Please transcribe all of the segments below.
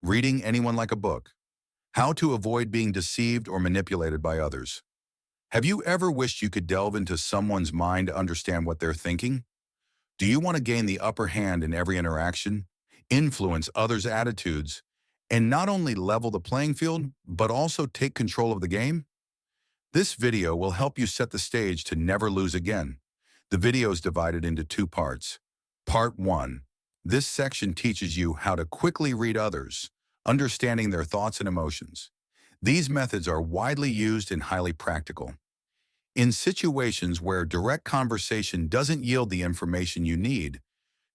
Reading anyone like a book. How to avoid being deceived or manipulated by others. Have you ever wished you could delve into someone's mind to understand what they're thinking? Do you want to gain the upper hand in every interaction, influence others' attitudes, and not only level the playing field, but also take control of the game? This video will help you set the stage to never lose again. The video is divided into two parts. Part 1. This section teaches you how to quickly read others, understanding their thoughts and emotions. These methods are widely used and highly practical. In situations where direct conversation doesn't yield the information you need,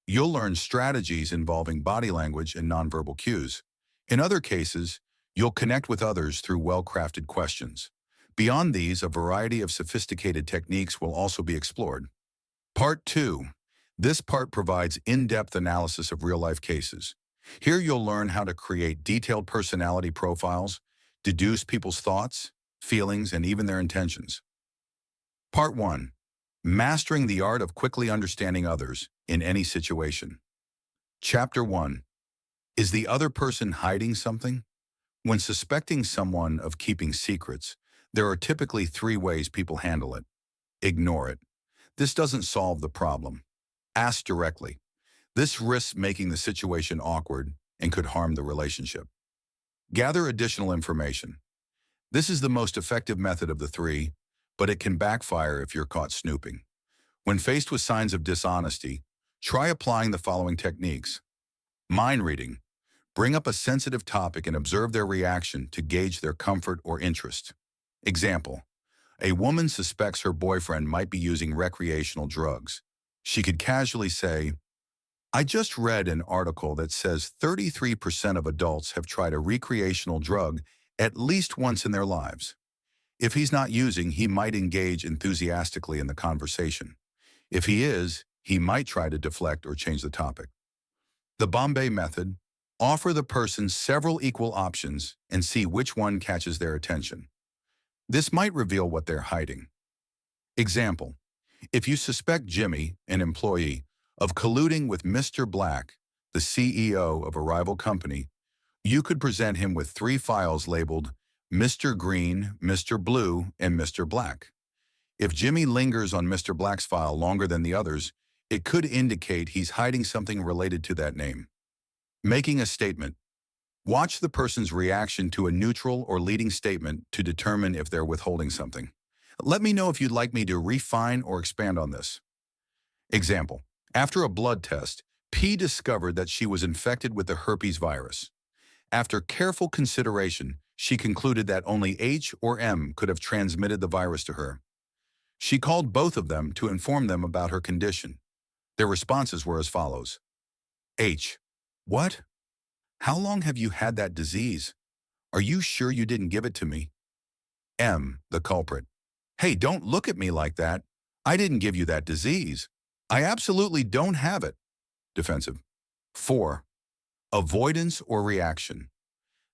you'll learn strategies involving body language and nonverbal cues. In other cases, you'll connect with others through well-crafted questions. Beyond these, a variety of sophisticated techniques will also be explored. Part 2. This part provides in-depth analysis of real-life cases. Here you'll learn how to create detailed personality profiles, deduce people's thoughts, feelings, and even their intentions. Part 1. Mastering the art of quickly understanding others in any situation. Chapter 1. Is the other person hiding something? When suspecting someone of keeping secrets, there are typically 3 ways people handle it. Ignore it. This doesn't solve the problem. Ask directly. This risks making the situation awkward and could harm the relationship. Gather additional information. This is the most effective method of the 3, but it can backfire if you're caught snooping. When faced with signs of dishonesty, try applying the following techniques. Mind reading. Bring up a sensitive topic and observe their reaction to gauge their comfort or interest. Example. A woman suspects her boyfriend might be using recreational drugs. She could casually say, "I just read an article that says 33% of adults have tried a recreational drug at least once in their lives. If he's not using, he might engage enthusiastically in the conversation. If he is, he might try to deflect or change the topic." The Bombay method. Offer the person several equal options and see which one catches their attention. This might reveal what they're hiding. Example. If you suspect Jimmy, an employee, of colluding with Mr. Black, the CEO of a rival company, you could present him with 3 files labeled Mr. Green, Mr. Blue, and Mr. Black. If Jimmy lingers on Mr. Black's file longer than the others, it could indicate he's hiding something related to that name. Making a statement. Watch the person's reaction to a neutral or leading statement to determine if they're withholding something. Let me know if you'd like me to refine or expand on this. Example. After a blood test, P discovered that she was infected with the herpes virus. After careful consideration, she concluded that only H or M could have transmitted the virus to her. She called both of them to inform them about her condition. Their responses were as follows. H. What? How long have you had that disease? Are you sure you didn't give it to me? M, the culprit. Hey, don't look at me like that. I didn't give you that disease. I absolutely don't have it. Defensive. 4. Avoidance or reaction.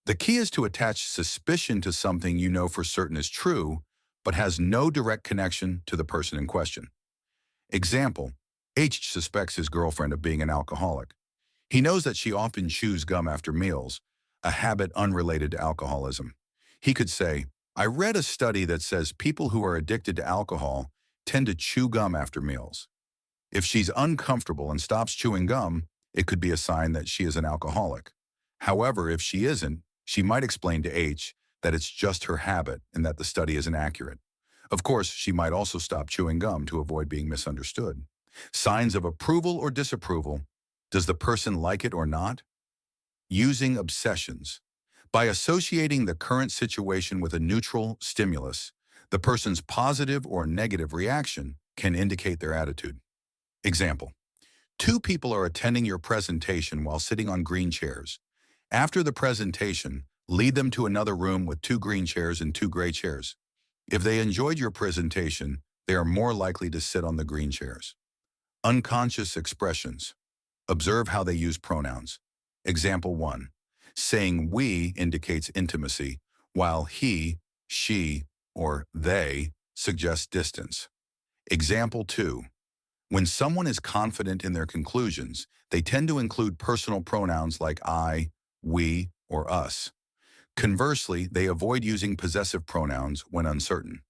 The key is to attach suspicion to something you know for certain is true, but has no direct connection to the person in question. Example. H suspects his girlfriend of being an alcoholic. He knows that she often chews gum after meals, a habit unrelated to alcoholism. He could say, "I read a study that says people who are addicted to alcohol tend to chew gum after meals." If she's uncomfortable and stops chewing gum, it could be a sign that she is an alcoholic. However, if she isn't, she might explain to H that it's just her habit and that the study isn't accurate. Of course, she might also stop chewing gum to avoid being misunderstood. Signs of approval or disapproval. Does the person like it or not? Using obsessions. By associating the current situation with a neutral stimulus, the person's positive or negative reaction can indicate their attitude. Example. 2 people are attending your presentation while sitting on green chairs. After the presentation, lead them to another room with 2 green chairs and 2 gray chairs. If they enjoyed your presentation, they are more likely to sit on the green chairs. Unconscious expressions. Observe how they use pronouns. Example 1. Saying we indicates intimacy, while he, she, or they suggests distance. Example 2. When someone is confident in their conclusions, they tend to include personal pronouns like I, we, or us. Conversely, they avoid using possessive pronouns when uncertain.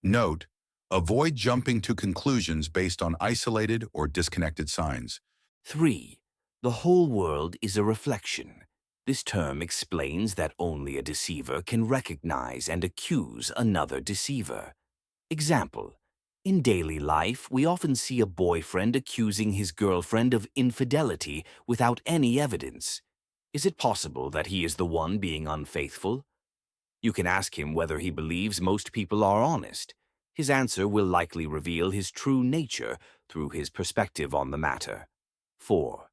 Note, avoid jumping to conclusions based on isolated or disconnected signs. 3. The whole world is a reflection. This term explains that only a deceiver can recognize and accuse another deceiver. Example: in daily life, we often see a boyfriend accusing his girlfriend of infidelity without any evidence. Is it possible that he is the one being unfaithful? You can ask him whether he believes most people are honest. His answer will likely reveal his true nature through his perspective on the matter. 4.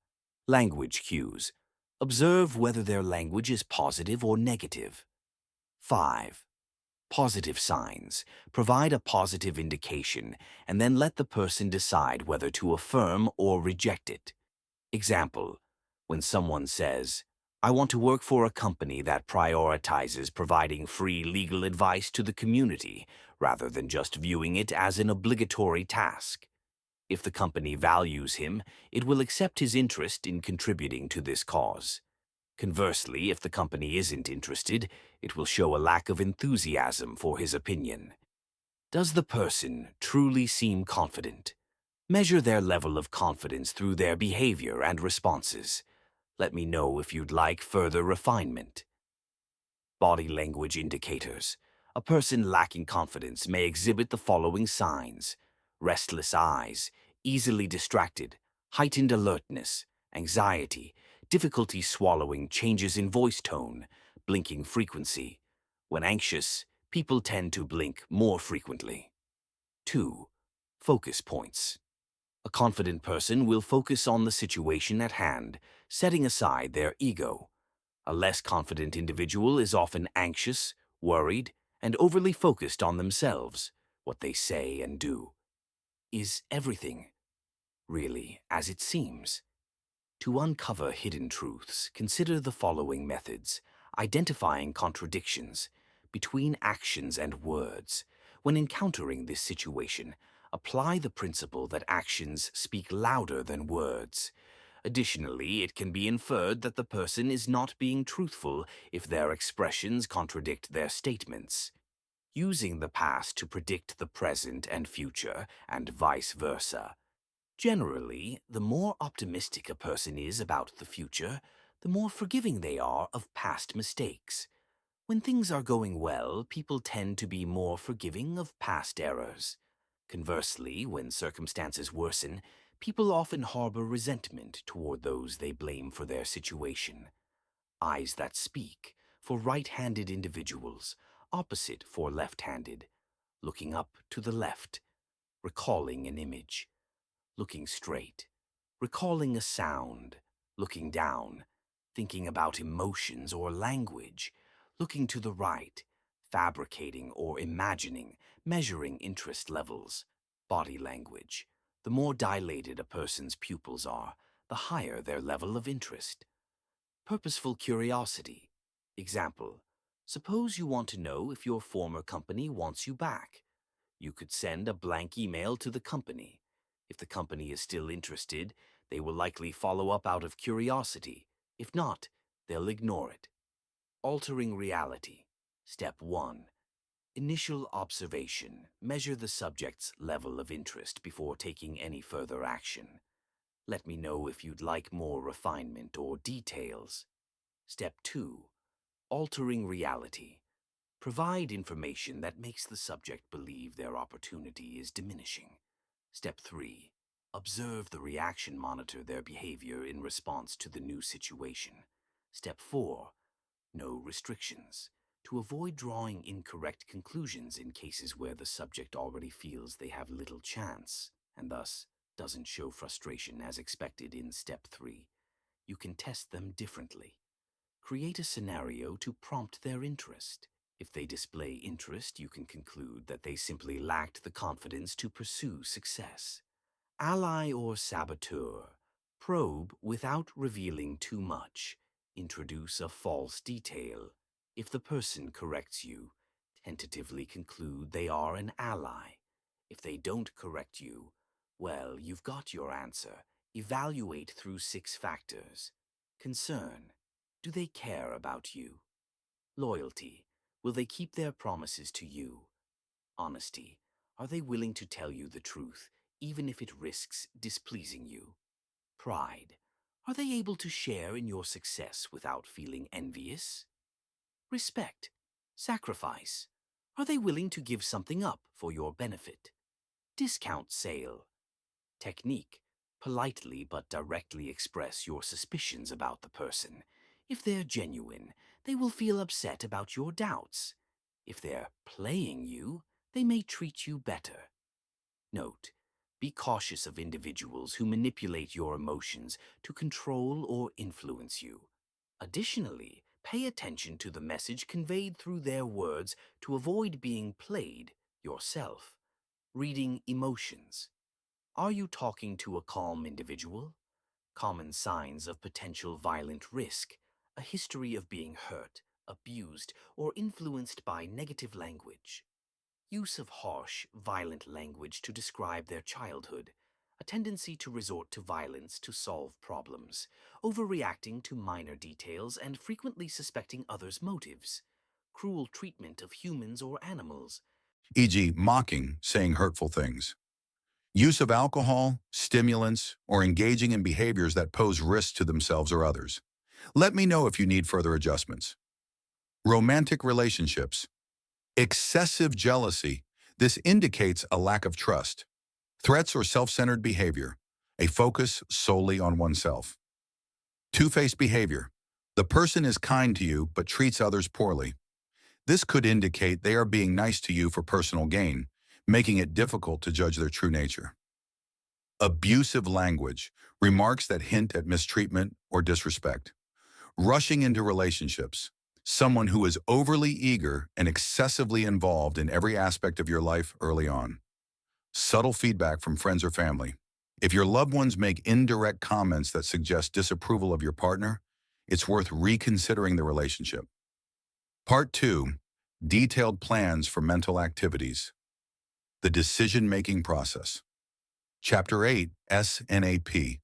Language cues. Observe whether their language is positive or negative. 5. Positive signs. Provide a positive indication and then let the person decide whether to affirm or reject it. Example: when someone says, "I want to work for a company that prioritizes providing free legal advice to the community rather than just viewing it as an obligatory task." If the company values him, it will accept his interest in contributing to this cause. Conversely, if the company isn't interested, it will show a lack of enthusiasm for his opinion. Does the person truly seem confident? Measure their level of confidence through their behavior and responses. Let me know if you'd like further refinement. Body language indicators. A person lacking confidence may exhibit the following signs: restless eyes, easily distracted, heightened alertness, anxiety, difficulty swallowing, changes in voice tone, blinking frequency. When anxious, people tend to blink more frequently. 2. Focus points. A confident person will focus on the situation at hand, setting aside their ego. A less confident individual is often anxious, worried, and overly focused on themselves, what they say and do. Is everything really as it seems? To uncover hidden truths, consider the following methods: identifying contradictions between actions and words. When encountering this situation, apply the principle that actions speak louder than words. Additionally, it can be inferred that the person is not being truthful if their expressions contradict their statements. Using the past to predict the present and future, and vice versa. Generally, the more optimistic a person is about the future, the more forgiving they are of past mistakes. When things are going well, people tend to be more forgiving of past errors. Conversely, when circumstances worsen, people often harbor resentment toward those they blame for their situation. Eyes that speak, for right-handed individuals, opposite for left-handed. Looking up to the left, recalling an image. Looking straight, recalling a sound. Looking down, thinking about emotions or language. Looking to the right, fabricating or imagining, measuring interest levels. Body language. The more dilated a person's pupils are, the higher their level of interest. Purposeful curiosity. Example: suppose you want to know if your former company wants you back. You could send a blank email to the company. If the company is still interested, they will likely follow up out of curiosity. If not, they'll ignore it. Altering reality. Step 1. Initial observation. Measure the subject's level of interest before taking any further action. Let me know if you'd like more refinement or details. Step 2. Altering reality. Provide information that makes the subject believe their opportunity is diminishing. Step 3. Observe the reaction, monitor their behavior in response to the new situation. Step 4. No restrictions. To avoid drawing incorrect conclusions in cases where the subject already feels they have little chance, and thus doesn't show frustration as expected in Step 3. You can test them differently. Create a scenario to prompt their interest. If they display interest, you can conclude that they simply lacked the confidence to pursue success. Ally or saboteur. Probe without revealing too much. Introduce a false detail. If the person corrects you, tentatively conclude they are an ally. If they don't correct you, well, you've got your answer. Evaluate through 6 factors: concern, Do they care about you? Loyalty. Will they keep their promises to you? Honesty. Are they willing to tell you the truth, even if it risks displeasing you? Pride. Are they able to share in your success without feeling envious? Respect. Sacrifice. Are they willing to give something up for your benefit? Discount sale. Technique. Politely but directly express your suspicions about the person. If they're genuine, they will feel upset about your doubts. If they're playing you, they may treat you better. Note: be cautious of individuals who manipulate your emotions to control or influence you. Additionally, pay attention to the message conveyed through their words to avoid being played yourself. Reading emotions. Are you talking to a calm individual? Common signs of potential violent risk: a history of being hurt, abused, or influenced by negative language. Use of harsh, violent language to describe their childhood. A tendency to resort to violence to solve problems. Overreacting to minor details and frequently suspecting others' motives. Cruel treatment of humans or animals. E.g., mocking, saying hurtful things. Use of alcohol, stimulants, or engaging in behaviors that pose risks to themselves or others. Let me know if you need further adjustments. Romantic relationships. Excessive jealousy. This indicates a lack of trust. Threats or self-centered behavior. A focus solely on oneself. Two-faced behavior. The person is kind to you but treats others poorly. This could indicate they are being nice to you for personal gain, making it difficult to judge their true nature. Abusive language. Remarks that hint at mistreatment or disrespect. Rushing into relationships. Someone who is overly eager and excessively involved in every aspect of your life early on. Subtle feedback from friends or family. If your loved ones make indirect comments that suggest disapproval of your partner, it's worth reconsidering the relationship. Part 2. Detailed plans for mental activities. The decision-making process. Chapter 8, SNAP.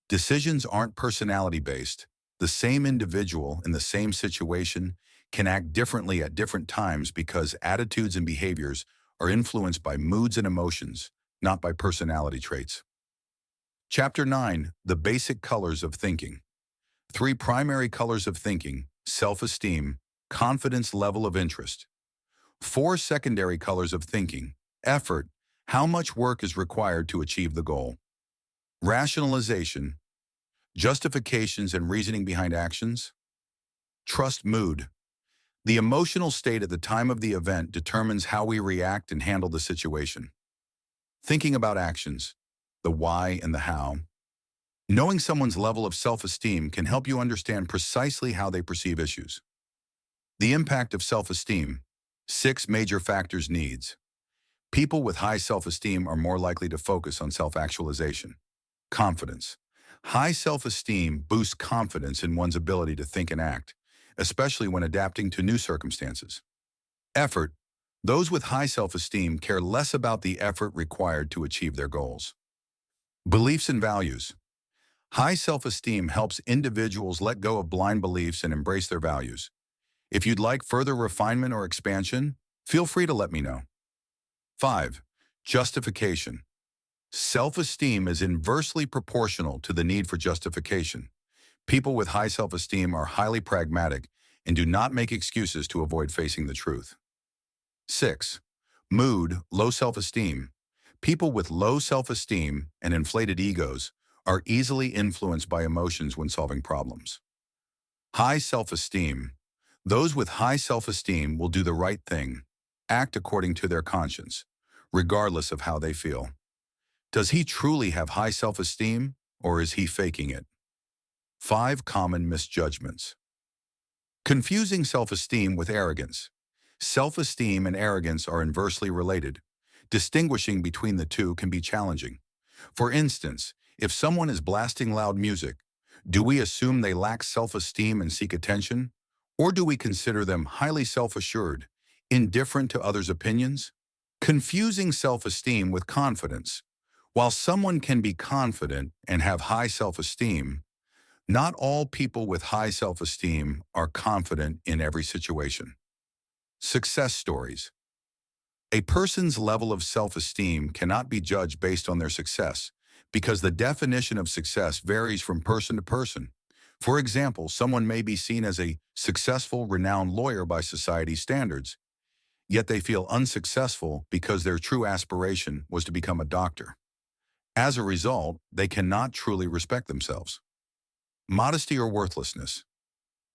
Decisions aren't personality-based. The same individual in the same situation can act differently at different times because attitudes and behaviors are influenced by moods and emotions, not by personality traits. Chapter 9, The Basic Colors of Thinking. 3 primary colors of thinking: self-esteem, confidence, level of interest. 4 secondary colors of thinking: effort, how much work is required to achieve the goal. Rationalization, justifications and reasoning behind actions. Trust, mood. The emotional state at the time of the event determines how we react and handle the situation. Thinking about actions, the why and the how. Knowing someone's level of self-esteem can help you understand precisely how they perceive issues. The impact of self-esteem. 6 major factors. Needs. People with high self-esteem are more likely to focus on self-actualization. Confidence. High self-esteem boosts confidence in one's ability to think and act, especially when adapting to new circumstances. Effort. Those with high self-esteem care less about the effort required to achieve their goals. Beliefs and values. High self-esteem helps individuals let go of blind beliefs and embrace their values. If you'd like further refinement or expansion, feel free to let me know. 5. Justification. Self-esteem is inversely proportional to the need for justification. People with high self-esteem are highly pragmatic and do not make excuses to avoid facing the truth. 6. Mood, low self-esteem. People with low self-esteem and inflated egos are easily influenced by emotions when solving problems. High self-esteem. Those with high self-esteem will do the right thing, act according to their conscience, regardless of how they feel. Does he truly have high self-esteem, or is he faking it? 5 common misjudgments. Confusing self-esteem with arrogance. Self-esteem and arrogance are inversely related. Distinguishing between the two can be challenging. For instance, if someone is blasting loud music, do we assume they lack self-esteem and seek attention? Or do we consider them highly self-assured, indifferent to others' opinions? Confusing self-esteem with confidence. While someone can be confident and have high self-esteem, Not all people with high self-esteem are confident in every situation. Success stories. A person's level of self-esteem cannot be judged based on their success because the definition of success varies from person to person. For example, someone may be seen as a successful, renowned lawyer by society's standards, yet they feel unsuccessful because their true aspiration was to become a doctor. As a result, they cannot truly respect themselves. Modesty or worthlessness.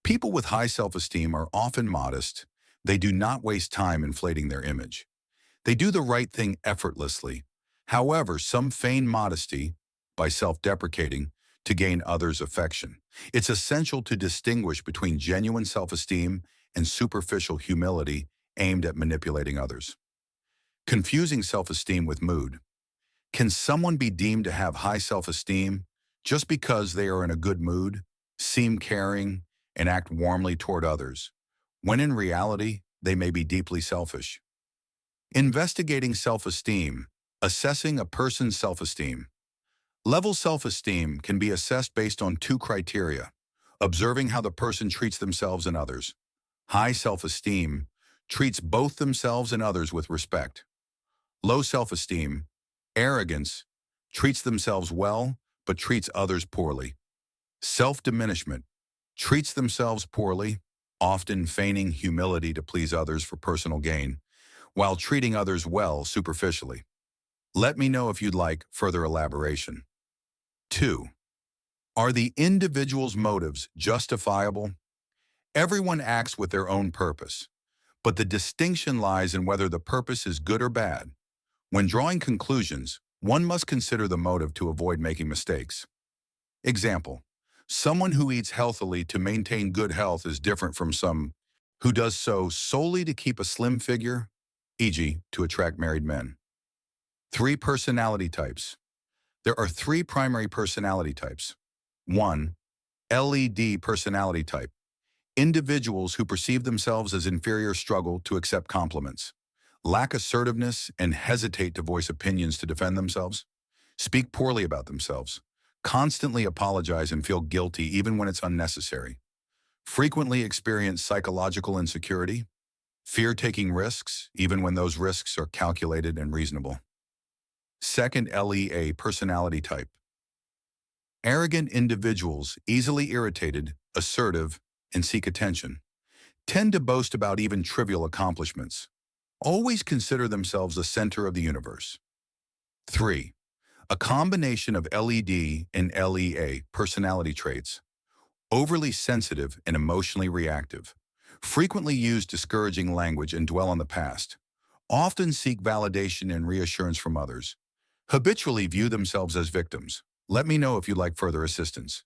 People with high self-esteem are often modest. They do not waste time inflating their image. They do the right thing effortlessly. However, some feign modesty by self-deprecating to gain others' affection. It's essential to distinguish between genuine self-esteem and superficial humility aimed at manipulating others. Confusing self-esteem with mood. Can someone be deemed to have high self-esteem just because they are in a good mood, seem caring, and act warmly toward others, when in reality, they may be deeply selfish? Investigating self-esteem, assessing a person's self-esteem. Level self-esteem can be assessed based on two criteria: observing how the person treats themselves and others. High self-esteem treats both themselves and others with respect. Low self-esteem, arrogance, treats themselves well but treats others poorly. Self-diminishment treats themselves poorly, often feigning humility to please others for personal gain, while treating others well superficially. Let me know if you'd like further elaboration. 2. Are the individual's motives justifiable? Everyone acts with their own purpose, but the distinction lies in whether the purpose is good or bad. When drawing conclusions, one must consider the motive to avoid making mistakes. Example: someone who eats healthily to maintain good health is different from some who does so solely to keep a slim figure, e.g., to attract married men. 3 personality types. There are 3 primary personality types. 1. LED personality type. Individuals who perceive themselves as inferior struggle to accept compliments, lack assertiveness, and hesitate to voice opinions to defend themselves, speak poorly about themselves, constantly apologize and feel guilty even when it's unnecessary, frequently experience psychological insecurity, fear taking risks even when those risks are calculated and reasonable. 2nd LEA personality type. Arrogant individuals, easily irritated, assertive, and seek attention, tend to boast about even trivial accomplishments, always consider themselves the center of the universe. 3. A combination of LED and LEA personality traits. Overly sensitive and emotionally reactive, frequently use discouraging language and dwell on the past, often seek validation and reassurance from others, habitually view themselves as victims. Let me know if you'd like further assistance.